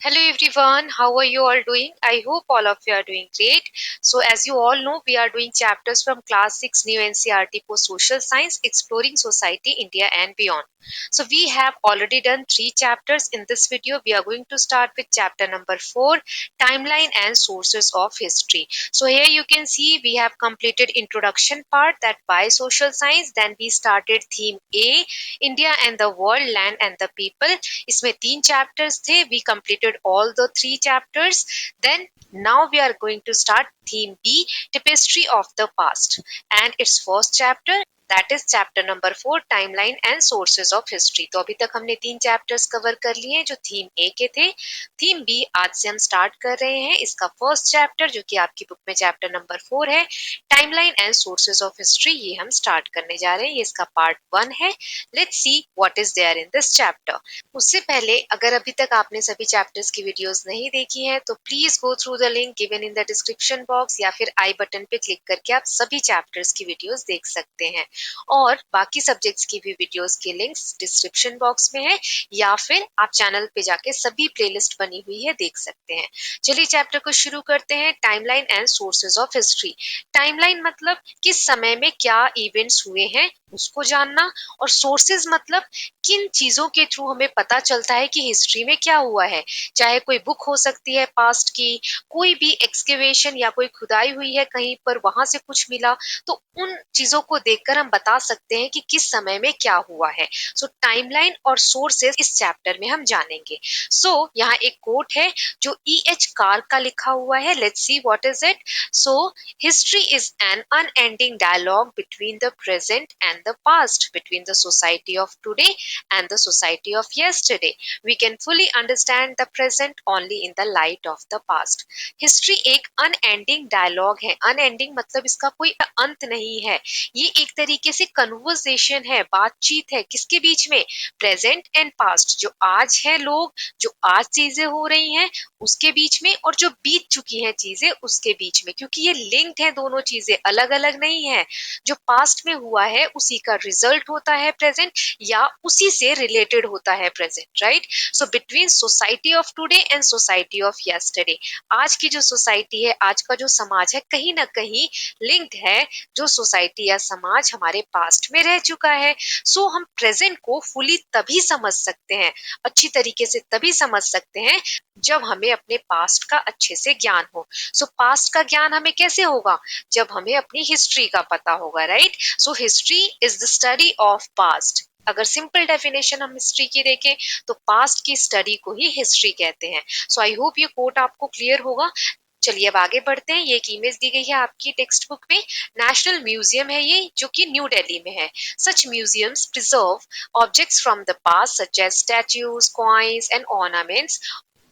Hello everyone, how are you all doing? I hope all of you are doing great. So, as you all know, we are doing chapters from Class 6 New NCERT for Social Science, Exploring Society, India, and Beyond. So, we have already done 3 chapters. In this video, we are going to start with chapter number 4, Timeline and Sources of History. So, here you can see we have completed introduction part, that by social science. Then we started theme A, India and the world, land and the people. इसमें 3 chapters थे. We completed all the 3 chapters. Then now we are going to start theme B, tapestry of the past, and its first chapter, that is chapter number 4, timeline and sources of history. तो अभी तक हमने 3 chapters cover कर लिए जो theme ए के थे. Theme B आज से हम स्टार्ट कर रहे हैं. इसका फर्स्ट चैप्टर जो कि आपकी बुक में चैप्टर नंबर 4 है, timeline and sources of history, ये हम स्टार्ट करने जा रहे हैं. ये इसका पार्ट 1 है. Let's see what is there in this chapter. उससे पहले अगर अभी तक आपने सभी चैप्टर्स की वीडियोस नहीं देखी हैं तो please go through the link given in the description box, या फिर आई बटन पे क्लिक करके आप सभी चैप्टर्स की वीडियोस देख सकते हैं. और बाकी सब्जेक्ट्स की भी वीडियोस के लिंक्स डिस्क्रिप्शन बॉक्स में है, या फिर आप चैनल पे जाके सभी प्लेलिस्ट बनी हुई है देख सकते हैं. चलिए चैप्टर को शुरू करते हैं. Timeline and sources of history. Timeline मतलब किस समय में क्या इवेंट्स हुए हैं उसको जानना, और सोर्सेज मतलब किन चीजों के थ्रू हमें पता चलता है कि हिस्ट्री में क्या हुआ है. चाहे कोई बुक हो सकती है पास्ट की, कोई भी एक्सकेवेशन या कोई खुदाई हुई है कहीं पर, वहां से कुछ मिला, तो उन चीजों को देखकर हम बता सकते हैं कि किस समय में क्या हुआ है. सो टाइमलाइन और सोर्सेज इस चैप्टर में हम जानेंगे. सो यहाँ एक कोट है जो E.H. कार्ल का लिखा हुआ है. Let's see what is it. So history is an unending dialogue between the present and the past, between the society of today and the society of yesterday. We can fully understand the present only in the light of the past. History एक unending dialogue है. Unending मतलब इसका कोई अंत नहीं है. ये एक तरीके से conversation है, बातचीत है. किसके बीच में? Present and past. जो आज है लोग, जो आज चीजें हो रही हैं उसके बीच में, और जो बीत चुकी हैं चीजें उसके बीच में. क्योंकि ये लिंक्ड है, दोनों चीजें अलग अलग नहीं है. जो पास्ट में हुआ है उसी का रिजल्ट होता है प्रेजेंट, या उसी से रिलेटेड होता है present. Right. So between society of today and society of yesterday, आज की जो सोसाइटी है, आज का जो समाज है, कहीं ना कहीं लिंक्ड है जो सोसाइटी या समाज हमारे पास्ट में रह चुका है. सो हम प्रेजेंट को फुली तभी समझ सकते हैं, अच्छी तरीके से तभी समझ सकते हैं जब हमें अपने पास्ट का अच्छे से ज्ञान हो. सो पास्ट का ज्ञान हमें कैसे होगा? जब हमें अपनी हिस्ट्री का पता होगा. Right. So history is the study of past. अगर सिंपल डेफिनेशन हम हिस्ट्री की देखें तो पास्ट की स्टडी को ही हिस्ट्री कहते हैं. सो आई होप ये कोट आपको क्लियर होगा. चलिए अब आगे बढ़ते हैं. ये एक इमेज दी गई है आपकी टेक्स्ट बुक में. नेशनल म्यूजियम है ये, जो कि न्यू दिल्ली में है. Such museums preserve objects from the past such as statues, coins and ornaments,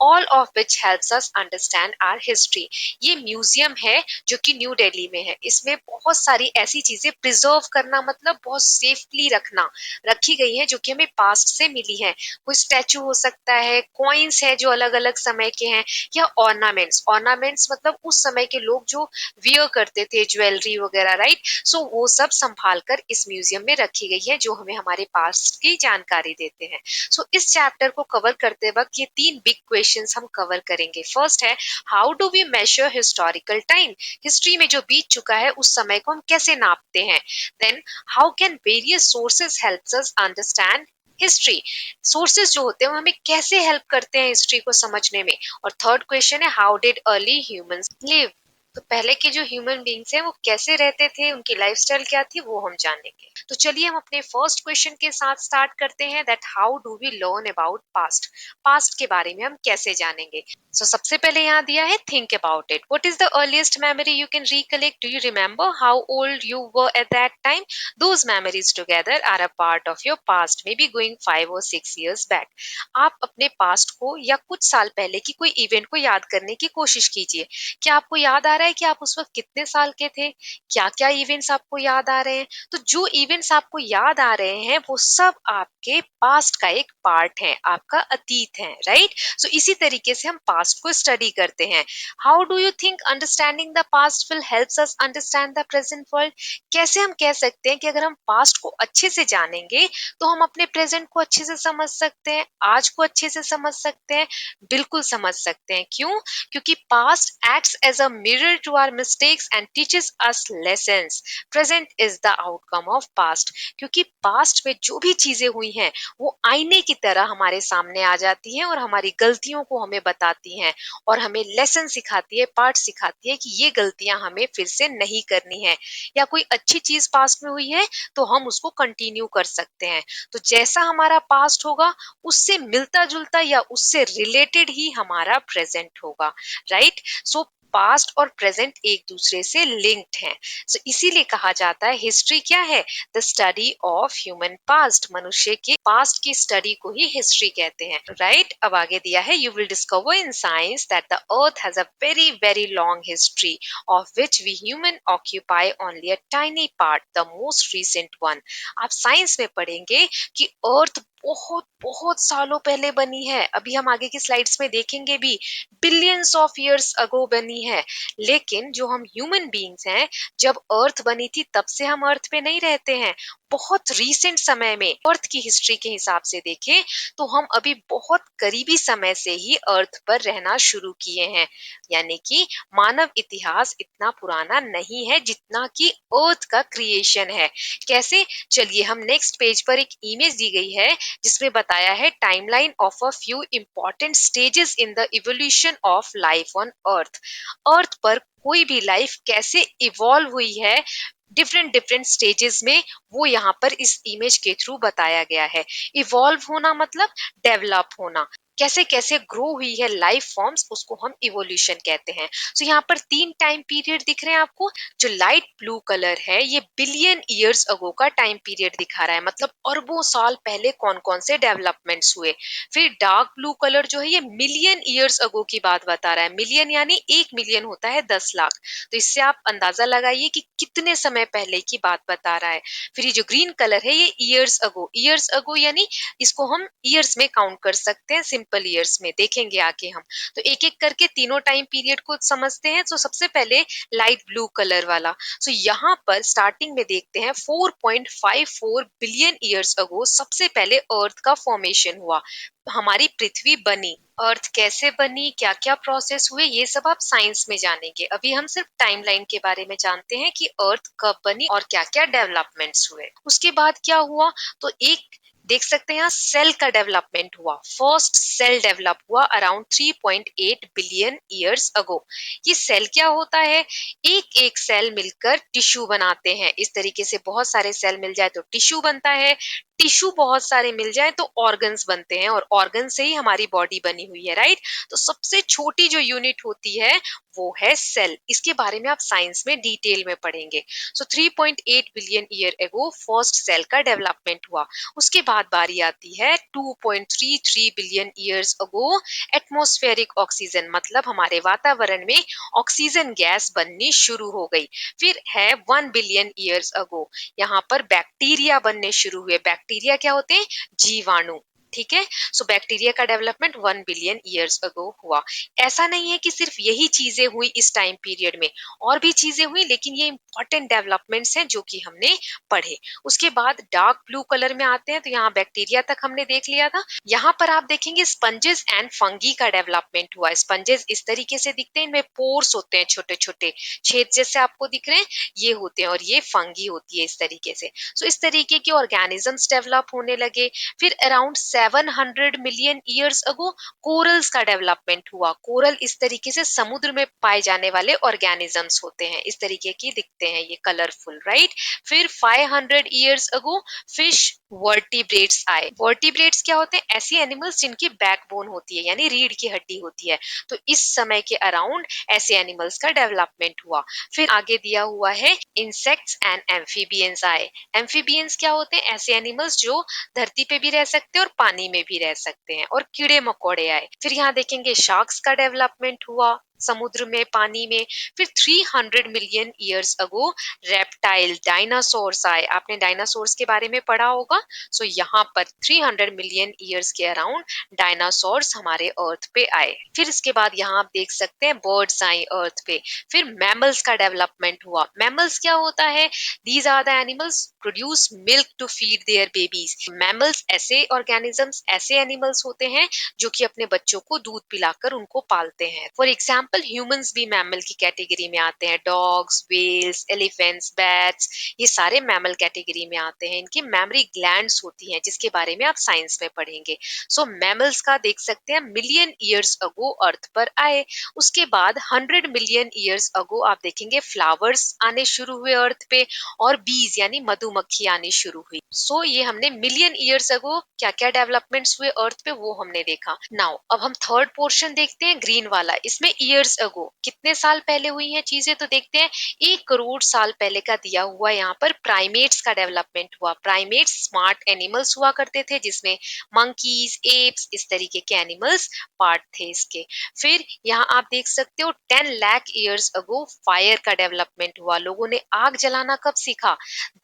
all of which helps us understand our history. ये म्यूजियम है जो कि न्यू दिल्ली में है. इसमें बहुत सारी ऐसी चीजें प्रिजर्व करना मतलब बहुत सेफली रखना, रखी गई है जो कि हमें पास्ट से मिली है. कोई स्टैचू हो सकता है, कॉइन्स है जो अलग अलग समय के हैं, या ऑर्नामेंट्स. ऑर्नामेंट्स मतलब उस समय के लोग जो वियर करते थे, ज्वेलरी वगैरह. राइट. सो वो सब संभाल कर इस म्यूजियम में रखी गई है जो हमें हमारे पास्ट की जानकारी देते हैं. सो इस चैप्टर को कवर करते वक्त ये 3 बिग क्वेश्चंस हम कवर करेंगे. फर्स्ट है, how do we measure historical time. History में जो बीत चुका है उस समय को हम कैसे नापते हैं. Then how can various sources helps us understand history. Sources जो होते हैं वो हमें कैसे हेल्प करते हैं हिस्ट्री को समझने में. और थर्ड क्वेश्चन है, how did early humans live. तो पहले के जो ह्यूमन बींग्स हैं वो कैसे रहते थे, उनकी लाइफस्टाइल क्या थी, वो हम जानेंगे. तो चलिए हम अपने फर्स्ट क्वेश्चन के साथ स्टार्ट करते हैं, that how do we learn about past. Past के बारे में हम कैसे जानेंगे. सो सबसे पहले यहाँ दिया है, think about it. What is the earliest memory you can recollect. Do you remember how old you were at that time. Those memories together are a part of your past, may be going 5 or 6 years back. आप अपने past को या कुछ साल पहले की कोई event को याद करने की कोशिश कीजिए. क्या आपको याद आ रहा है कि आप उस वक्त कितने साल के थे, क्या क्या इवेंट्स आपको याद आ रहे हैं? तो जो इवेंट्स आपको याद आ रहे हैं वो सब आपके पास्ट का एक पार्ट है, आपका अतीत है, राइट? सो इसी तरीके से हम पास्ट को स्टडी करते हैं। How do you think understanding the past will helps us understand the present world? कैसे हम कह सकते हैं कि अगर हम पास्ट को अच्छे से जानेंगे तो हम अपने प्रेजेंट को अच्छे से समझ सकते हैं, आज को अच्छे से समझ सकते हैं? बिल्कुल समझ सकते हैं। क्यों? क्योंकि past acts as a mirror to our mistakes and teaches us lessons. Present is the outcome of past. क्योंकि पास्ट में जो भी चीजें हुई हैं वो आईने की तरह हमारे सामने आ जाती हैं और हमारी गलतियों को हमें बताती हैं और हमें लेसन सिखाती है, पाठ सिखाती है कि ये गलतियां हमें फिर से नहीं करनी है। या कोई अच्छी चीज पास्ट में हुई है तो हम उसको कंटिन्यू कर सकते हैं। तो जैसा हमारा पास्ट होगा उससे मिलता जुलता या उससे रिलेटेड ही हमारा प्रेजेंट होगा, राइट? सो पास्ट और प्रेजेंट एक दूसरे से लिंक्ड हैं। सो इसीलिए कहा जाता है हिस्ट्री क्या है? The study of human past. मनुष्य के पास्ट की स्टडी को ही हिस्ट्री कहते हैं, राइट? अब आगे दिया है, you will discover in science that the earth has a very very long history of which we human occupy only a tiny part, the most recent one। आप science में पढ़ेंगे कि अर्थ बहुत बहुत सालों पहले बनी है। अभी हम आगे की स्लाइड्स में देखेंगे भी, बिलियंस ऑफ इयर्स अगो बनी है। लेकिन जो हम ह्यूमन बीइंग्स हैं, जब अर्थ बनी थी तब से हम अर्थ पे नहीं रहते हैं। बहुत रीसेंट समय में अर्थ की हिस्ट्री के हिसाब से देखें तो हम अभी बहुत करीबी समय से ही अर्थ पर रहना शुरू किए हैं। यानी कि मानव इतिहास इतना पुराना नहीं है जितना कि अर्थ का क्रिएशन है। कैसे? चलिए हम नेक्स्ट पेज पर एक इमेज दी गई है जिसमें बताया है timeline of a few important stages in the evolution of life on earth. Earth पर कोई भी लाइफ कैसे इवॉल्व हुई है डिफरेंट डिफरेंट स्टेजेस में, वो यहाँ पर इस इमेज के थ्रू बताया गया है। इवॉल्व होना मतलब डेवलप होना, कैसे कैसे ग्रो हुई है लाइफ फॉर्म्स, उसको हम इवोल्यूशन कहते हैं। सो यहाँ पर 3 टाइम पीरियड दिख रहे हैं आपको। जो लाइट ब्लू कलर है ये बिलियन ईयर्स अगो का टाइम पीरियड दिखा रहा है, मतलब अरबों साल पहले कौन कौन से डेवलपमेंट्स हुए। फिर डार्क ब्लू कलर जो है ये मिलियन ईयर्स अगो की बात बता रहा है। मिलियन यानी 1 मिलियन होता है 10 लाख। तो इससे आप अंदाजा लगाइए कि कितने समय पहले की बात बता रहा है। फिर ये जो ग्रीन कलर है ये ईयर्स अगो यानी इसको हम ईयर्स में काउंट कर सकते हैं, सिंपल ईयर्स में देखेंगे आगे हम। तो एक एक करके तीनों टाइम पीरियड को समझते हैं। तो सबसे पहले लाइट ब्लू कलर वाला। सो यहाँ पर स्टार्टिंग में देखते हैं 4.54 बिलियन ईयर्स अगो सबसे पहले अर्थ का फॉर्मेशन हुआ, हमारी पृथ्वी बनी। अर्थ कैसे बनी, क्या क्या प्रोसेस हुए, ये सब आप साइंस में जानेंगे। अभी हम सिर्फ टाइमलाइन के बारे में जानते हैं कि अर्थ कब बनी और क्या क्या डेवलपमेंट्स हुए। उसके बाद क्या हुआ, तो एक देख सकते हैं यहाँ सेल का डेवलपमेंट हुआ। फर्स्ट सेल डेवलप हुआ अराउंड 3.8 बिलियन ईयर्स अगो। ये सेल क्या होता है? एक एक सेल मिलकर टिश्यू बनाते हैं। इस तरीके से बहुत सारे सेल मिल जाए तो टिश्यू बनता है, टिश्यू बहुत सारे मिल जाए तो ऑर्गन्स बनते हैं और ऑर्गन से ही हमारी बॉडी बनी हुई है, राइट? तो सबसे छोटी जो यूनिट होती है वो है सेल। इसके बारे में आप साइंस में डिटेल में पढ़ेंगे। So 3.8 billion year ago first cell का डेवलपमेंट हुआ। उसके बाद बारी आती है 2.33 billion years ago atmospheric oxygen, मतलब हमारे वातावरण में ऑक्सीजन गैस बननी शुरू हो गई। फिर है 1 बिलियन ईयर्स अगो, यहाँ पर बैक्टीरिया बनने शुरू हुए। बैक्टीरिया क्या होते हैं? जीवाणु, ठीक है? सो बैक्टीरिया का डेवलपमेंट 1 बिलियन ईयर्स अगो हुआ। ऐसा नहीं है कि सिर्फ यही चीजें हुई इस टाइम पीरियड में, और भी चीजें हुई, लेकिन ये इंपॉर्टेंट डेवलपमेंट्स हैं जो कि हमने पढ़े। उसके बाद डार्क ब्लू कलर में आते हैं, तो यहाँ बैक्टीरिया तक हमने देख लिया था। यहाँ पर आप देखेंगे स्पंजेस एंड फंगी का डेवलपमेंट हुआ। स्पंजेस इस तरीके से दिखते हैं, इनमें पोर्स होते हैं, छोटे छोटे छेद जैसे आपको दिख रहे हैं, ये होते हैं, और ये फंगी होती है इस तरीके से। सो इस तरीके के ऑर्गेनिजम्स डेवलप होने लगे। फिर around 700 million years ago corals का डेवलपमेंट हुआ। कोरल इस तरीके से समुद्र में पाए जाने वाले ऑर्गेनिजम्स होते हैं, इस तरीके की दिखते हैं, ये कलरफुल, राइट? फिर 500 ईयर्स अगो फिश वर्टिब्रेट्स आए। वर्टिब्रेट्स क्या होते हैं? ऐसी एनिमल्स जिनकी बैकबोन होती है, यानी रीढ़ की हड्डी होती है। तो इस समय के अराउंड ऐसे एनिमल्स का डेवलपमेंट हुआ। फिर आगे दिया हुआ है इंसेक्ट्स एंड एम्फीबियंस आए। एम्फीबियंस क्या होते हैं? ऐसे एनिमल्स जो धरती पे भी रह सकते हैं और पानी में भी रह सकते हैं। और कीड़े मकोड़े आए। फिर यहाँ देखेंगे शार्क्स का डेवलपमेंट हुआ। समुद्र में, पानी में। फिर 300 million years ago reptile dinosaurs आए। आपने डायनासोर्स के बारे में पढ़ा होगा। सो यहाँ पर 300 मिलियन ईयर्स के अराउंड डायनासोर्स हमारे अर्थ पे आए। फिर इसके बाद यहाँ आप देख सकते हैं बर्ड्स आए अर्थ पे। फिर मैमल्स का डेवलपमेंट हुआ। मैमल्स क्या होता है? These are the animals produce milk to feed their babies. Mammals ऐसे ऑर्गेनिजम्स, ऐसे एनिमल्स होते हैं जो कि अपने बच्चों को दूध पिलाकर उनको पालते हैं। फॉर एग्जाम्पल ह्यूमंस भी मैमल की कैटेगरी में आते हैं। डॉग्स, व्हेल्स, एलिफेंट्स, बैट्स, ये सारे मैमल कैटेगरी में आते हैं। इनकी मैमरी ग्लैंड्स होती हैं जिसके बारे में आप साइंस में पढ़ेंगे। सो मैमल्स का देख सकते हैं मिलियन ईयर्स अगो अर्थ पर आए। उसके बाद 100 मिलियन ईयर्स अगो आप देखेंगे फ्लावर्स आने शुरू हुए अर्थ पे और बीज यानी मधुमक्खी आनी शुरू हुई। सो ये हमने मिलियन ईयर्स अगो क्या क्या डेवलपमेंट्स हुए अर्थ पे वो हमने देखा। नाउ अब हम थर्ड पोर्शन देखते हैं ग्रीन वाला। इसमें ईयर्स अगो कितने साल पहले हुई हैं चीजें, तो देखते हैं 1 करोड़ साल पहले का दिया हुआ। यहाँ पर प्राइमेट्स का डेवलपमेंट हुआ। प्राइमेट्स स्मार्ट एनिमल्स हुआ करते थे जिसमें मंकीज, एप्स, इस तरीके के एनिमल्स पार्ट थे इसके। फिर यहाँ आप देख सकते हो 10 लाख ईयर्स अगो फायर का डेवलपमेंट हुआ। लोगों ने आग जलाना कब सीखा?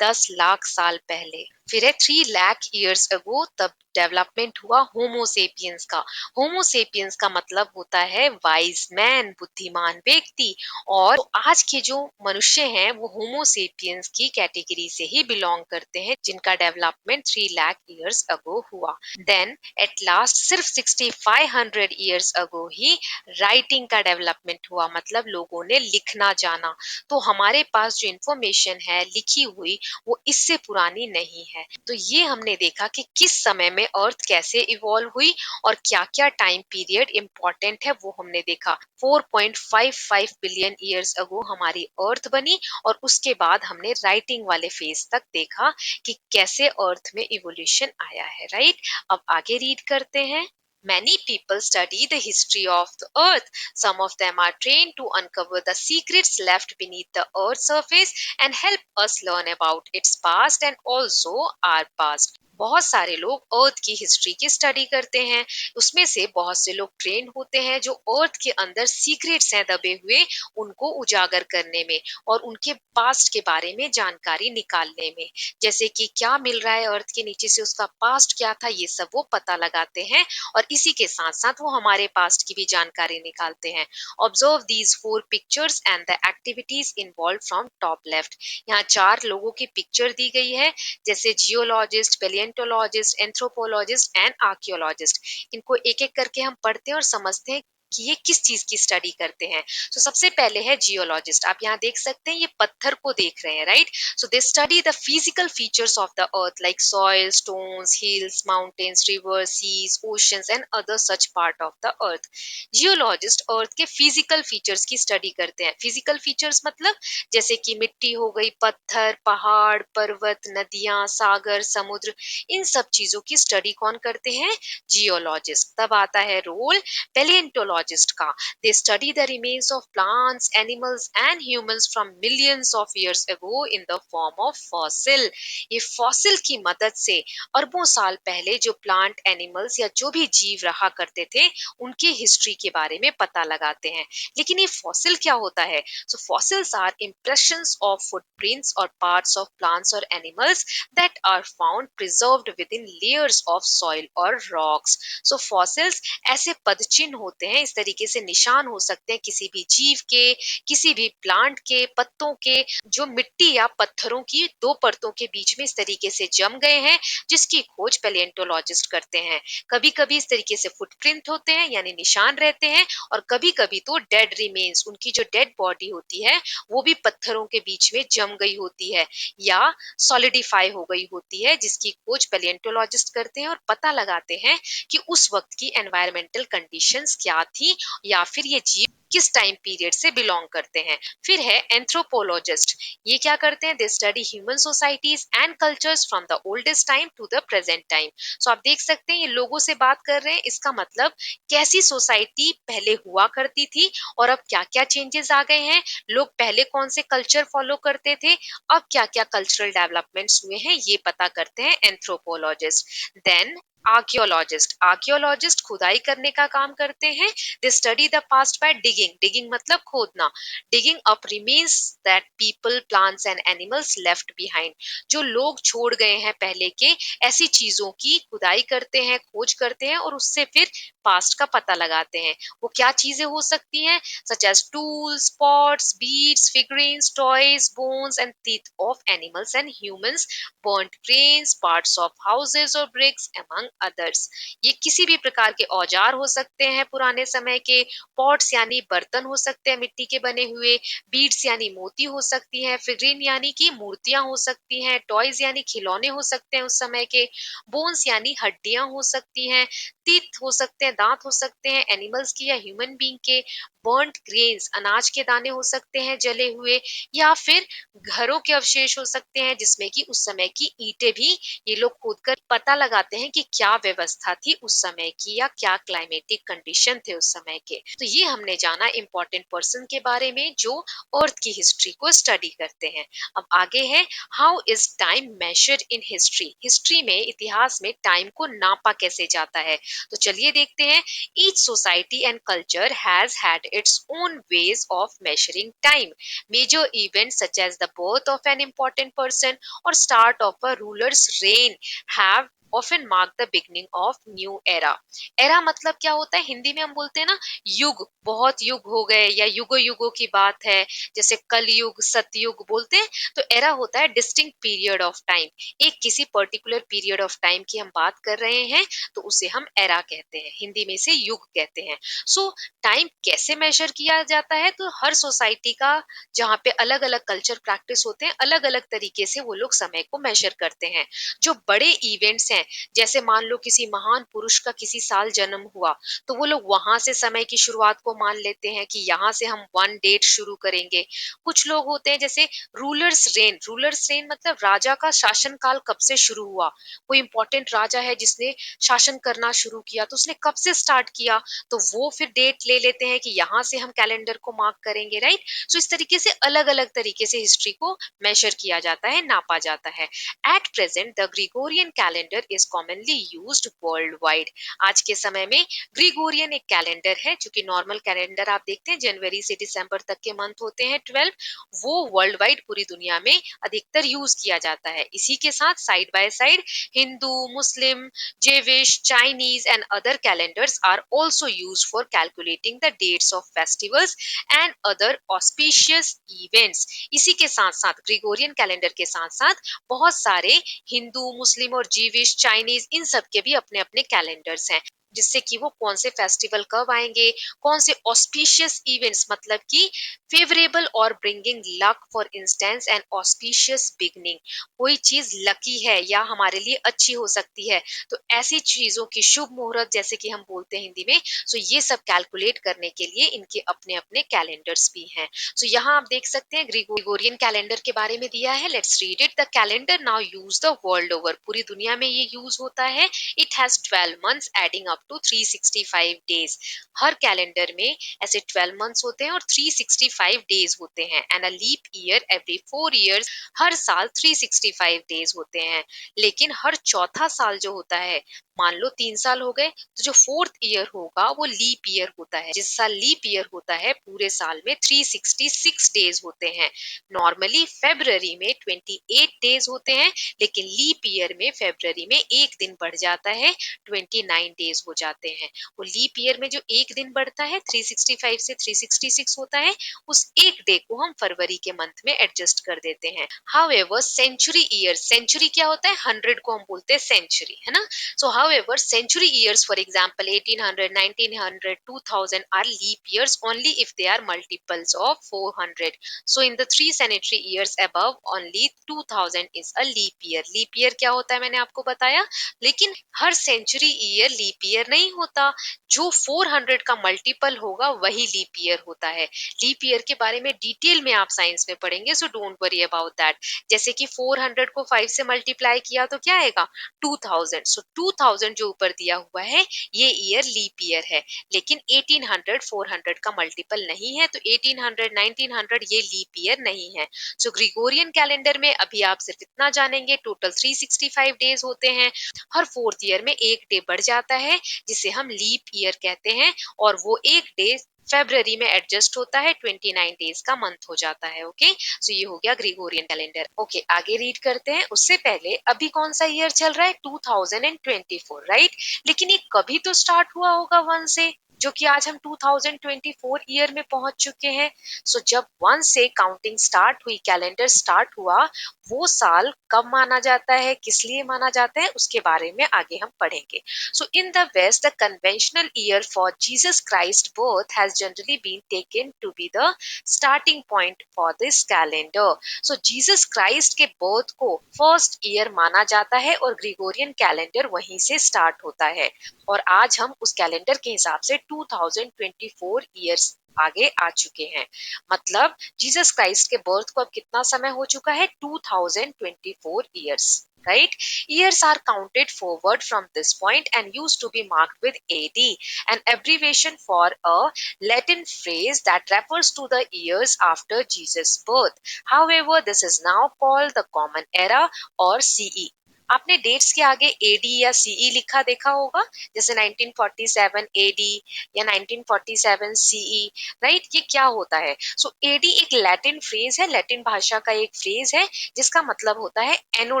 10 लाख साल पहले। फिर है 3 लाख ईयर्स अगो तब डेवलपमेंट हुआ होमोसेपियंस का। होमोसेपियंस का मतलब होता है वाइज मैन, बुद्धिमान व्यक्ति। और आज के जो मनुष्य हैं वो होमोसेपियंस की कैटेगरी से ही बिलोंग करते हैं जिनका डेवलपमेंट 3 लाख ईयर्स अगो हुआ। देन एट लास्ट सिर्फ 6500 ईयर्स अगो ही राइटिंग का डेवलपमेंट हुआ। मतलब लोगों ने लिखना जाना। तो हमारे पास जो इंफॉर्मेशन है लिखी हुई वो इससे पुरानी नहीं है। तो ये हमने देखा कि किस समय में अर्थ कैसे इवॉल्व हुई और क्या क्या टाइम पीरियड इंपॉर्टेंट है वो हमने देखा। 4.55 बिलियन ईयर्स अगो हमारी अर्थ बनी और उसके बाद हमने राइटिंग वाले फेज तक देखा कि कैसे अर्थ में इवोल्यूशन आया है। राइट, अब आगे रीड करते हैं। Many people study the history of the earth. Some of them are trained to uncover the secrets left beneath the earth's surface and help us learn about its past and also our past. बहुत सारे लोग अर्थ की history की study करते हैं। उसमें से बहुत से लोग ट्रेन होते हैं जो अर्थ के अंदर सीक्रेट्स हैं दबे हुए उनको उजागर करने में और उनके पास्ट के बारे में जानकारी निकालने में। जैसे कि क्या मिल रहा है अर्थ के नीचे से, उसका पास्ट क्या था, ये सब वो पता लगाते हैं और इसी के साथ साथ वो हमारे पास्ट की भी जानकारी निकालते हैं। Observe these 4 pictures and the activities involve from top left. यहाँ 4 लोगों की पिक्चर दी गई है जैसे जियोलॉजिस्ट, पेलियंटोलॉजिस्ट, एंथ्रोपोलॉजिस्ट एंड आर्कियोलॉजिस्ट। इनको एक एक करके हम पढ़ते हैं और समझते हैं कि ये किस चीज की स्टडी करते हैं। तो सबसे पहले है जियोलॉजिस्ट। आप यहाँ देख सकते हैं ये पत्थर को देख रहे हैं। Right, so they study the physical features of the earth like soil, stones, hills, mountains, rivers, seas, oceans and other such part of the earth. Geologist earth के फिजिकल फीचर्स की स्टडी करते हैं। फिजिकल फीचर्स मतलब जैसे कि मिट्टी हो गई, पत्थर, पहाड़, पर्वत, नदियां, सागर, समुद्र, इन सब चीजों की स्टडी कौन करते हैं? जियोलॉजिस्ट। तब आता है रोल paleontologist का। They study the remains of plants, animals and humans from millions of years ago in the form of fossil. ये फॉसिल की मदद से अरबों साल पहले जो प्लांट, एनिमल्स या जो भी जीव रहा करते थे उनकी हिस्ट्री के बारे में पता लगाते हैं। लेकिन ये फॉसिल क्या होता है? So fossils are impressions of footprints or parts of plants or animals that are found preserved within layers of soil or rocks. So fossils ऐसे पदचिन्ह होते हैं, इस तरीके से निशान हो सकते हैं किसी भी जीव के, किसी भी प्लांट के पत्तों के, जो मिट्टी या पत्थरों की 2 परतों के बीच में इस तरीके से जम गए हैं, जिसकी खोज पैलियोंटोलॉजिस्ट करते हैं। कभी कभी इस तरीके से फुटप्रिंट होते हैं यानी निशान रहते हैं और कभी कभी तो डेड रिमेन्स, उनकी जो डेड बॉडी होती है वो भी पत्थरों के बीच में जम गई होती है या सॉलिडिफाई हो गई होती है, जिसकी खोज पैलियोंटोलॉजिस्ट करते हैं और पता लगाते हैं कि उस वक्त की एनवायरमेंटल कंडीशंस क्या थी या फिर ये जीव किस टाइम पीरियड से बिलोंग करते हैं। फिर है एंथ्रोपोलॉजिस्ट। ये क्या करते हैं? They study human societies and cultures from the oldest time to the present time. So आप देख सकते हैं ये लोगों से बात कर रहे हैं, इसका मतलब कैसी सोसाइटी पहले हुआ करती थी और अब क्या क्या चेंजेस आ गए हैं, लोग पहले कौन से कल्चर फॉलो करते थे, अब क्या क्या कल्चरल डेवलपमेंट्स हुए हैं, ये पता करते हैं एंथ्रोपोलॉजिस्ट। देन आर्कियोलॉजिस्ट खुदाई करने का काम करते हैं। They study the past by digging, digging मतलब खोदना, digging up remains that people plants and animals left behind, जो लोग छोड़ गए हैं पहले के, ऐसी चीजों की खुदाई करते हैं, खोज करते हैं और उससे फिर पास्ट का पता लगाते हैं। वो क्या चीजें हो सकती हैं, such as tools, pots, beads, figurines, toys, bones and teeth of animals and humans, burnt grains, parts of houses or bricks, among others। ये किसी भी प्रकार के औजार हो सकते हैं पुराने समय के, पॉट्स यानी बर्तन हो सकते हैं मिट्टी के बने हुए, बीड्स यानी मोती हो सकती हैं, फिगरीन यानी कि मूर्तियां हो सकती हैं, टॉयज यानी खिलौने हो सकते हैं उस समय के, बोन्स यानी हड्डियां हो सकती हैं, टीथ हो सकते हैं, दांत हो सकते हैं एनिमल्स की या ह्यूमन बींग के, बर्न्ट ग्रेन्स अनाज के दाने हो सकते हैं जले हुए, या फिर घरों के अवशेष हो सकते हैं जिसमें कि उस समय की ईंटें भी ये लोग खोदकर पता लगाते हैं कि क्या व्यवस्था थी उस समय की या क्या क्लाइमेटिक कंडीशन थे उस समय के। तो ये हमने जाना इम्पोर्टेंट पर्सन के बारे में जो अर्थ की हिस्ट्री को स्टडी करते हैं। अब आगे है, how is time measured in history, history में इतिहास में टाइम को नापा कैसे जाता है। तो चलिए देखते हैं। Each society and culture has had its own ways of measuring time. Major events such as the birth of an important person or start of a ruler's reign have often marked the beginning of new era। era मतलब क्या होता है, हिंदी में हम बोलते हैं ना युग, बहुत युग हो गए या युगो युगों की बात है, जैसे कलयुग सतयुग बोलते हैं। तो era होता है डिस्टिंक्ट पीरियड ऑफ टाइम, एक किसी पर्टिकुलर पीरियड ऑफ टाइम की हम बात कर रहे हैं तो उसे हम era कहते हैं, हिंदी में से युग कहते हैं। सो टाइम कैसे मेजर किया जाता है, तो हर सोसाइटी का जहाँ पे अलग अलग कल्चर प्रैक्टिस होते हैं, अलग अलग तरीके से वो लोग समय को मेजर करते हैं। जो बड़े इवेंट्स हैं, जैसे मान लो किसी महान पुरुष का किसी साल जन्म हुआ, तो वो लोग वहां से समय की शुरुआत को मान लेते हैं कि यहाँ से हम वन डेट शुरू करेंगे। कुछ लोग होते हैं जैसे रूलर्स रेन मतलब राजा का शासन काल कब से शुरू हुआ, कोई इंपॉर्टेंट राजा है जिसने शासन करना शुरू किया तो उसने कब से स्टार्ट किया, तो वो फिर डेट ले लेते हैं कि यहाँ से हम कैलेंडर को मार्क करेंगे, राइट। सो इस तरीके से अलग अलग तरीके से हिस्ट्री को मेजर किया जाता है, नापा जाता है। At present the Gregorian calendar is commonly used world wide. आज के समय में ग्रिगोरियन एक कैलेंडर है, जो कि नॉर्मल कैलेंडर आप देखते हैं जनवरी से दिसंबर तक के मंथ होते हैं 12, वो वर्ल्ड वाइड पूरी दुनिया में अधिकतर यूज किया जाता है। इसी के साथ side by side Hindu, Muslim, Jewish, Chinese and other calendars are also used for calculating the dates of festivals and other auspicious events। इसी के साथ साथ ग्रिगोरियन कैलेंडर के साथ साथ बहुत सारे हिंदू, मुस्लिम और जीविश, चाइनीज इन सब के भी अपने अपने कैलेंडर्स हैं, जिससे कि वो कौन से फेस्टिवल कब आएंगे, कौन से ऑस्पिशियस इवेंट्स मतलब कि फेवरेबल और bringing luck, for instance and auspicious beginning, कोई चीज लकी है या हमारे लिए अच्छी हो सकती है, तो ऐसी चीजों की शुभ मुहूर्त जैसे कि हम बोलते हैं हिंदी में। सो ये सब कैलकुलेट करने के लिए इनके अपने अपने कैलेंडर्स भी हैं। सो यहाँ आप देख सकते हैं ग्रिगोरियन कैलेंडर के बारे में दिया है, let's read it. The calendar now use the world over, पूरी दुनिया में ये यूज होता है। It has 12 months adding up to 365 days. हर कैलेंडर में ऐसे 12 मंथ्स होते हैं और 365 डेज होते हैं, and a leap year every 4 years, हर साल 365 डेज होते हैं। लेकिन हर चौथा साल जो होता है, मान लो 3 साल हो गए, तो जो फोर्थ ईयर होगा वो लीप ईयर होता है। जिस साल लीप ईयर होता है पूरे साल में 366 डेज होते हैं। नॉर्मली फेब्रवरी में 28 डेज होते हैं, लेकिन लीप ईयर में फेब्रवरी में एक दिन बढ़ जाता है, 29 डेज हो जाते हैं। वो लीप ईयर में जो एक दिन बढ़ता है 365 से 366 होता है, उस एक डे को हम फरवरी के मंथ में एडजस्ट कर देते हैं। हाउएवर सेंचुरी ईयर, सेंचुरी क्या होता है, 100 को हम बोलते हैं सेंचुरी, है ना। So however, century years, for example, 1800, 1900, 2000 are leap years only if they are multiples of 400. So in the three century years above, only 2000 is a leap year. Leap year क्या होता है मैंने आपको बताया, लेकिन हर century year leap year year नहीं होता, जो 400 का मल्टीपल होगा वही लीप ईयर होता है। लीप ईयर के बारे में डिटेल में आप साइंस में पढ़ेंगे, so don't worry about that. जैसे कि 400 को 5 से मल्टीप्लाई किया तो क्या आएगा 2000, सो 2000 जो ऊपर दिया हुआ है ये ईयर लीप ईयर है। लेकिन 1800 400 का मल्टीपल नहीं है, तो 1800 1900 ये लीप ईयर नहीं है। सो ग्रिगोरियन कैलेंडर में अभी आप सिर्फ इतना जानेंगे, टोटल 365 डेज होते हैं। हर फोर्थ ईयर में एक डे बढ़ जाता है जिसे हम लीप ईयर कहते हैं, और वो एक डे फेब्रवरी में एडजस्ट होता है, 29 डेज का मंथ हो जाता है। ओके, सो ये हो गया ग्रिगोरियन कैलेंडर। ओके, आगे रीड करते हैं। उससे पहले अभी कौन सा ईयर चल रहा है 2024, राइट। लेकिन ये कभी तो स्टार्ट हुआ होगा 1 से, जो कि आज हम 2024 ईयर में पहुंच चुके हैं। सो जब 1 से काउंटिंग स्टार्ट हुई, कैलेंडर स्टार्ट हुआ, वो साल कब माना जाता है, किस लिए माना जाता है, उसके बारे में आगे हम पढ़ेंगे। So in the West, the conventional year for Jesus Christ's birth has generally been taken to be the starting point for this calendar. So Jesus Christ के birth को फर्स्ट ईयर माना जाता है और ग्रिगोरियन कैलेंडर वहीं से start होता है। और आज हम उस कैलेंडर के हिसाब से 2024 ईयर्स आगे आ चुके हैं। मतलब जीसस क्राइस्ट के बर्थ को अब कितना समय हो चुका है 2024 years, right? Years are counted forward from this point and used to be marked with AD, an abbreviation for a Latin phrase that refers to the years after Jesus' birth. However, this is now called the Common Era or CE. आपने dates के आगे AD या CE लिखा देखा होगा, जैसे 1947 AD या 1947 CE, right. ये क्या होता है? सो एडी एक लैटिन फ्रेज है, लैटिन भाषा का एक फ्रेज है जिसका मतलब होता है एनो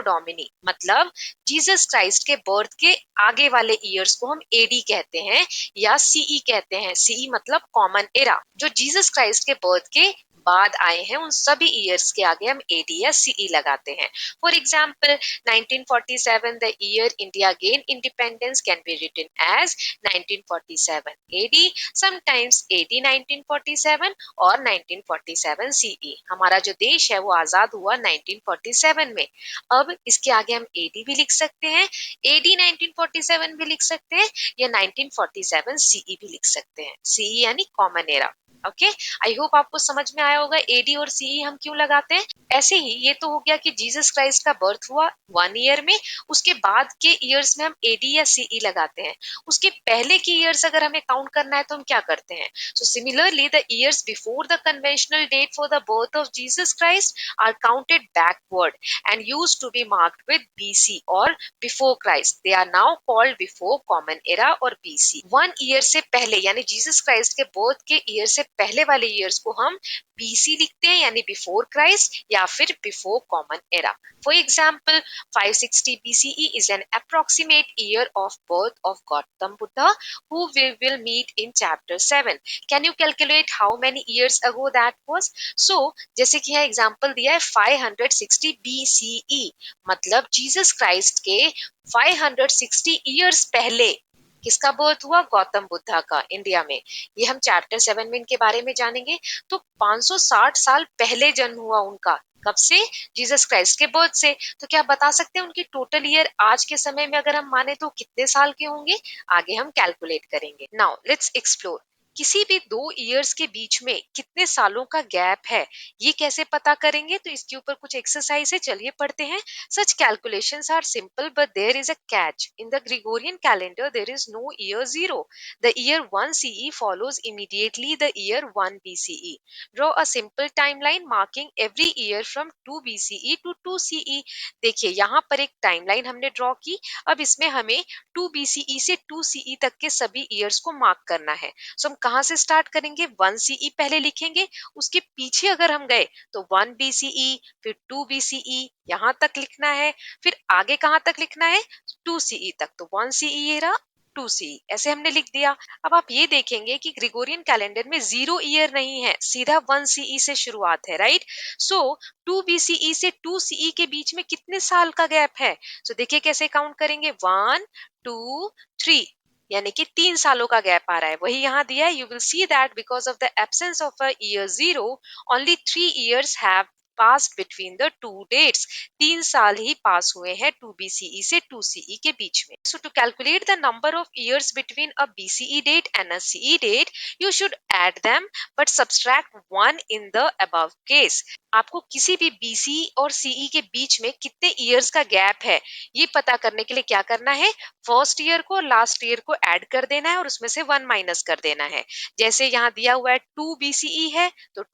डोमिनी। मतलब जीसस क्राइस्ट के बर्थ के आगे वाले ईयर्स को हम एडी कहते हैं या सीई कहते हैं। सीई मतलब कॉमन एरा। जो जीसस क्राइस्ट के बर्थ के बाद आए हैं उन सभी ईयर्स के आगे हम एडी या सीई लगाते हैं। For example 1947, the year India gain independence, can be written as 1947 AD, sometimes AD 1947 और 1947 सीई। हमारा जो देश है वो आजाद हुआ 1947 में। अब इसके आगे हम एडी भी लिख सकते हैं, एडी 1947 भी लिख सकते हैं, या 1947 सीई भी लिख सकते हैं। सीई यानी common era. Okay, I hope आपको समझ में आया होगा एडी और सीई हम क्यों लगाते हैं। ऐसे ही ये तो हो गया कि जीसस क्राइस्ट का बर्थ हुआ 1 ईयर में, उसके बाद के ईयर्स में हम एडी या सीई लगाते हैं। उसके पहले की ईयर्स अगर हमें काउंट करना है तो हम क्या करते हैं? So similarly the years before the conventional date for the birth of Jesus Christ are counted backward and used to be marked with BC or before Christ. They are now called before common era or BC. 1 year से पहले यानी Jesus Christ के birth के year से पहले वाले years को हम बीसी लिखते हैं यानी बिफोर क्राइस्ट या फिर before common era. For example 560 BCE is an approximate year of birth of Gautam Buddha, who we will meet in chapter 7. Can you calculate how many years ago that was? So जैसे कि यहाँ example दिया है 560 BCE, मतलब Jesus Christ के 560 years पहले किसका birth हुआ? गौतम बुद्धा का, इंडिया में। ये हम चैप्टर 7 में इनके बारे में जानेंगे। तो 560 साल पहले जन्म हुआ उनका, कब से? जीसस क्राइस्ट के बर्थ से। तो क्या आप बता सकते हैं उनकी टोटल ईयर आज के समय में अगर हम माने तो कितने साल के होंगे? आगे हम कैलकुलेट करेंगे। Now let's explore. किसी भी 2 ईयर्स के बीच में कितने सालों का गैप है, ये कैसे पता करेंगे? तो इसके ऊपर कुछ एक्सरसाइज है, चलिए पढ़ते हैं। Such calculations are simple but there is a catch. In the Gregorian calendar there is no year 0। The year 1 CE follows immediately the year 1 BCE. Draw a simple timeline marking every year from 2 BCE to 2 CE. देखिए यहाँ पर एक timeline हमने draw की। अब इसमें हमें 2 BCE से 2 CE तक के सभी ईयर्स को मार्क करना है। सो हम कहाँ से स्टार्ट करेंगे? 1 CE पहले लिखेंगे, उसके पीछे अगर हम गए तो 1 BCE, फिर 2 BCE यहाँ तक लिखना है, फिर आगे कहाँ तक लिखना है? 2 CE तक। तो 1 CE ये रहा, 2 CE ऐसे हमने लिख दिया। अब आप ये देखेंगे कि ग्रिगोरियन कैलेंडर में 0 ईयर नहीं है, सीधा 1 CE से शुरुआत है, राइट। सो 2 BCE से 2 CE के बीच में कितने साल का गैप है? सो देखिए कैसे काउंट करेंगे, 1 2 3, यानी कि 3 सालों का गैप आ रहा है। वही यहाँ दिया है। You will see that because of the absence of a year 0 only 3 years have passed between the two dates. 3 साल ही पास हुए हैं 2 BCE से 2 CE के बीच में. So to calculate the number of years between a BCE date and a CE date, you should add them but subtract 1 in the above case. आपको किसी भी BC और CE के बीच में कितने ईयर्स का गैप है ये पता करने के लिए क्या करना है, फर्स्ट ईयर को लास्ट ईयर को ऐड कर देना है और उसमें से 1 माइनस कर देना है. जैसे यहाँ दिया हुआ है 2 BCE है तो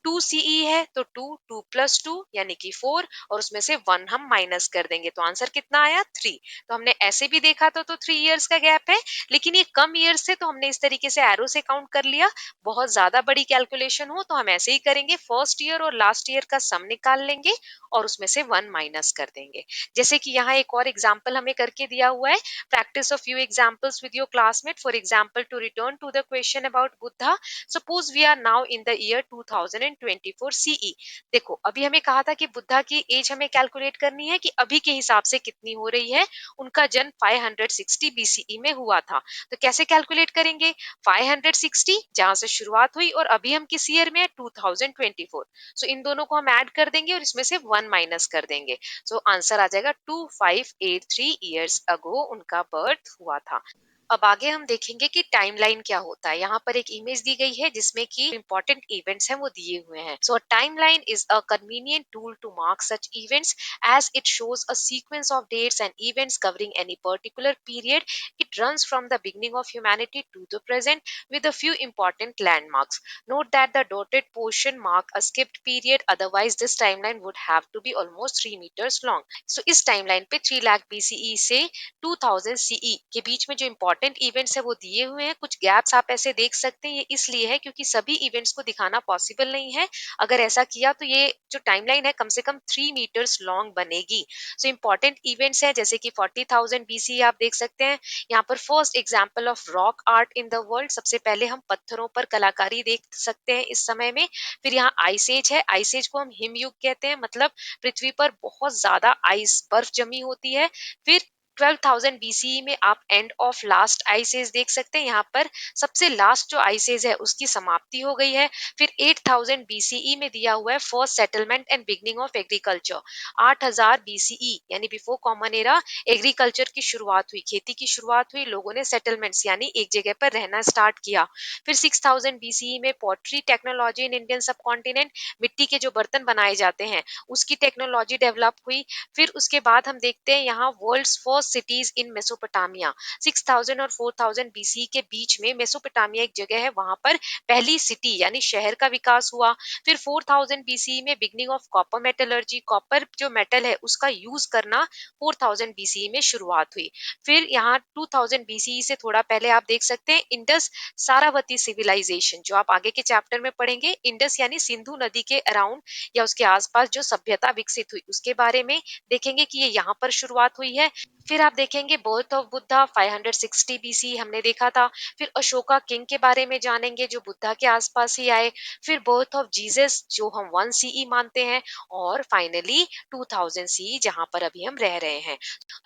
2 CE है तो 2 प्लस 2 यानी कि 4 और उसमें से 1 हम माइनस कर देंगे तो आंसर कितना आया 3. तो हमने ऐसे भी देखा तो 3 इयर्स का गैप है, लेकिन ये कम ईयर्स से तो हमने इस तरीके से एरो से काउंट कर लिया. बहुत ज्यादा बड़ी कैलकुलेशन हो तो हम ऐसे ही करेंगे, फर्स्ट ईयर और लास्ट ईयर का सम निकाल लेंगे और उसमें से 1 माइनस कर देंगे. जैसे कि यहाँ एक और एग्जाम्पल हमें करके दिया हुआ है. Practice a few examples with your classmate. For example, to return to the question about Buddha, suppose we are now in the year 2024 CE. देखो अभी हमें कहा था कि बुद्धा की एज हमें कैलकुलेट करनी है कि अभी के हिसाब से कितनी हो रही है. उनका जन्म 560 BCE में हुआ था. तो कैसे कैलकुलेट करेंगे, 560 जहां से शुरुआत हुई और अभी हम किस ईयर में है 2024. सो इन दोनों को हम ऐड कर देंगे और इसमें से 1 माइनस कर देंगे. सो आंसर आ जाएगा 2583 ईयर्स अगो उनका बर्थ हुआ था. अब आगे हम देखेंगे कि टाइमलाइन क्या होता है. यहाँ पर एक इमेज दी गई है जिसमें कि इंपॉर्टेंट इवेंट्स हैं वो दिए हुए हैं. So timeline is a convenient tool to mark such events as it shows a sequence of dates and events covering any particular period. It runs from the beginning of humanity to the present with a few important landmarks. Note that the dotted portion mark a skipped period, otherwise this timeline would have to be almost 3 meters long. So इस timeline पे 3 lakh BCE से 2000 CE के बीच में जो important events है वो दिए हुए हैं. कुछ गैप्स आप ऐसे देख सकते हैं, ये इसलिए है क्योंकि सभी इवेंट्स को दिखाना पॉसिबल नहीं है. अगर ऐसा किया तो ये जो टाइमलाइन है कम से कम 3 मीटर्स लॉन्ग बनेगी. सो इंपॉर्टेंट इवेंट्स है जैसे कि 40,000 BCE आप देख सकते हैं. यहाँ पर first example of rock art in the world, सबसे पहले हम पत्थरों पर कलाकारी देख सकते हैं इस समय में. फिर यहाँ आइस एज है, आइस एज को हम हिमयुग कहते हैं, मतलब पृथ्वी पर बहुत ज्यादा आइस बर्फ जमी होती है. फिर 12,000 BCE में आप end of last ice age देख सकते हैं. यहाँ पर सबसे लास्ट जो आइस एज है उसकी समाप्ति हो गई है. फिर 8,000 BCE में दिया हुआ है first settlement and beginning of agriculture. 8,000 BCE यानी बिफोर कॉमन एरा एग्रीकल्चर की शुरुआत हुई, खेती की शुरुआत हुई, लोगों ने सेटलमेंट्स यानी एक जगह पर रहना स्टार्ट किया. फिर 6,000 BCE में पॉटरी टेक्नोलॉजी इन इंडियन सब कॉन्टिनेंट, मिट्टी के जो बर्तन बनाए जाते हैं उसकी टेक्नोलॉजी डेवलप हुई. फिर उसके बाद हम देखते हैं यहाँ world's first cities in Mesopotamia. 6,000 और 4,000 BC के बीच में मेसोपोटामिया एक जगह है, वहां पर पहली सिटी यानी शहर का विकास हुआ. फिर 4,000 BC में beginning of copper metallurgy, copper जो मेटल है उसका यूज करना 4,000 BC में शुरुआत हुई. फिर यहाँ 2,000 BC से थोड़ा पहले आप देख सकते हैं इंडस सारावती सिविलाइजेशन, जो आप आगे के चैप्टर में पढ़ेंगे. इंडस यानी सिंधु नदी के अराउंड या उसके आसपास जो सभ्यता विकसित हुई उसके बारे में देखेंगे कि ये यहाँ पर शुरुआत हुई है. फिर आप देखेंगे बर्थ ऑफ बुद्धा 560 BC हमने देखा था. फिर अशोका किंग के बारे में जानेंगे जो बुद्धा के आसपास ही आए. फिर बर्थ ऑफ जीसस जो हम 1 CE मानते हैं. और फाइनली 2000 CE जहां पर अभी हम रह रहे हैं.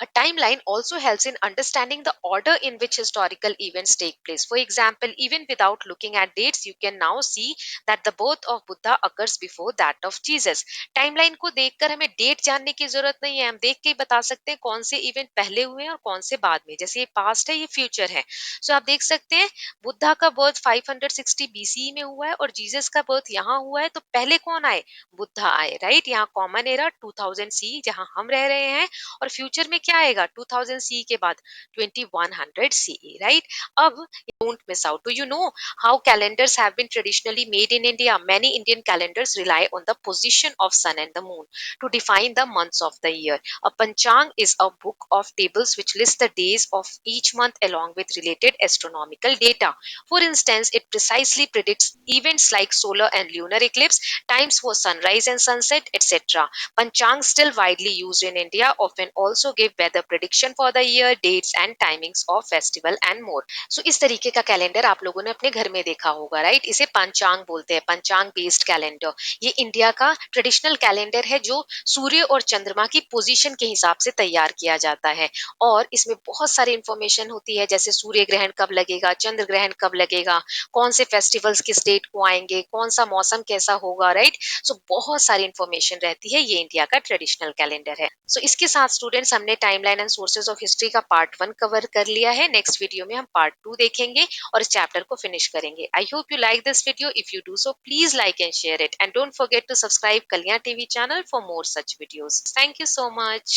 A timeline also helps in understanding the order in which historical events take place. For example, even without looking at dates, you can now see that the birth of Buddha occurs before that of Jesus. Timeline को देखकर हमें date जानने की जरूरत नहीं है, हम देख के ही बता सकते हैं कौन से इवेंट पहले हुए हैं और कौन से बाद में. जैसे ये पास्ट है, ये फ्यूचर है. सो आप देख सकते हैं बुद्धा का बर्थ 560 BCE में हुआ है और जीसस का बर्थ यहाँ हुआ है, तो पहले कौन आए, बुद्धा आए. राइट, यहाँ कॉमन एरा 2000 CE जहाँ हम रह रहे हैं और फ्यूचर में क्या आएगा 2000 CE के बाद 2100 CE. राइट, अब don't miss out. Do you know how calendars have been traditionally made in India? Many Indian calendars rely on the position of sun and the moon to define the months of the year. A panchang is a book of tables which lists the days of each month along with related astronomical data. For instance, it precisely predicts events like solar and lunar eclipse, times for sunrise and sunset, etc. Panchang, still widely used in India, often also give weather prediction for the year, dates and timings of festival and more. So इस तरीके का calendar आप लोगों ने अपने घर में देखा होगा. राइट, इसे पंचांग बोलते हैं, पंचांग बेस्ड कैलेंडर. ये इंडिया का ट्रेडिशनल कैलेंडर है जो सूर्य और चंद्रमा की पोजीशन के हिसाब से तैयार किया जाता है। और इसमें बहुत सारी इंफॉर्मेशन होती है, जैसे सूर्य ग्रहण कब लगेगा, चंद्र ग्रहण कब लगेगा, कौन से फेस्टिवल्स किस डेट को आएंगे, कौन सा मौसम कैसा होगा, राइट। सो बहुत सारी इंफॉर्मेशन रहती है, ये इंडिया का ट्रेडिशनल कैलेंडर है। सो इसके साथ स्टूडेंट्स हमने timeline and sources of history का पार्ट 1 कवर कर लिया है। नेक्स्ट वीडियो में हम पार्ट 2 देखेंगे और इस चैप्टर को फिनिश करेंगे। I hope you like this video. If you do so please like and share it, and don't forget to subscribe Kalyan TV channel for more such videos. Thank you so much.